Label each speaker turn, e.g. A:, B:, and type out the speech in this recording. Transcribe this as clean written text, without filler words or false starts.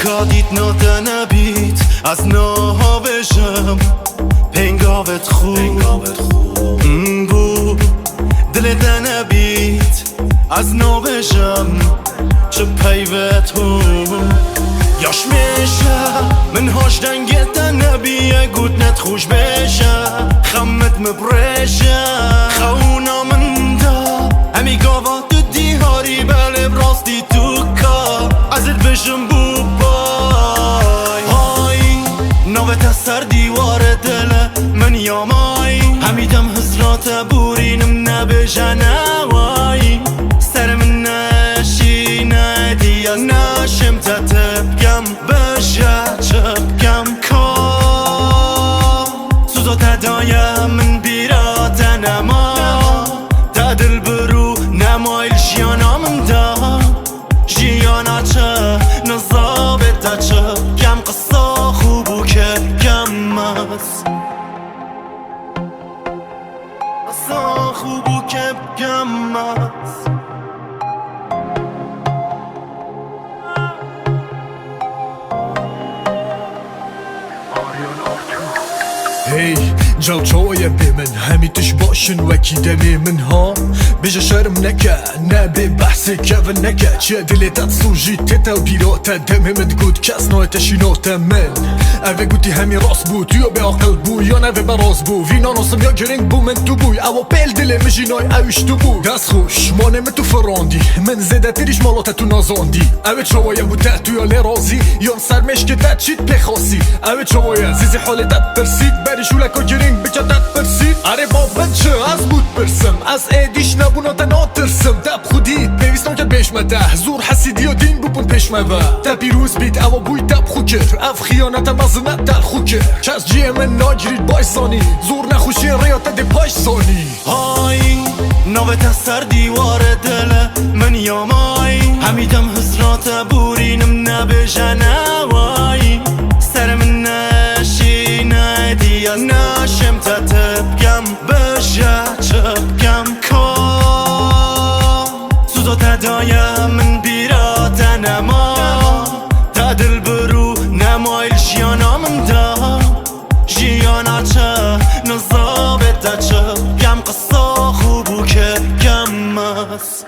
A: کادیت نبید از نهاوشم پنگاوت خوب بو دلت نبید از نوشم چه پیوت هم یاش میشه من هاش دنگت نبیه گوت خوش بشه خمت مبرشه خونا من دا همی گاوات دیهاری بله براستی تو کا ازت بشم بو بای های نوت سر دیوار دل من یامای همیدم حضرات بورینم نبشه نوای سر من نشی ندیا نشم تتبگم بشه چبگم کا سوزا تدایا من بیرات نما تا دل برو نمایل جیانا من دا جیانا چه نظابت تا چبگم قصا خوبو که گم است قصا خوبو که گم است
B: هی جلچوی بی من همی تش باشن وکی دمی من ها بجا شرم نکه نبی بحثی که و نکه چه دلی تت سوجی تتا و بیراتا دمی من گود کس نوی تشیناتا من اوه گوتی همی راست بود یا به عقل بو یا نوه براز بو وینا ناسم یا گرنگ بو من تو بوی او پیل دلی مجینای اوش تو بو دست خوش مانه من تو فراندی من زده تیریش مالاتا تو نازاندی اوه چوایا بو تحتو یا لی رازی یا سرمش که تت چید پخاسی اوه چوایا زیزی حال تت ترسید بریشولکا گرنگ بچه تت پرسید اره بابا چه از بود برسم از ایدیش نبونا تا ناترسم دب خودید بیویستان که بشمده زور حسیدی و دین بپون پشموه تا پیروز بید اوا بوی دب خو کر اف خیانت مزنت دل خو کر کس جیه من ناگیرید باش زانی زور نخوشی ریاتا دی پاش زانی
A: های نوت سر دیوار دل من یامای همیدم حضرات بورینم نبشه نوای سر من نشی ندیا نشم تتبگم بشه چبگم کا سوزا تدایا من بیرات نما تا دل برو نمایل جیانا من دا جیانا چه نظابت تا چبگم قصا خوبو که گم است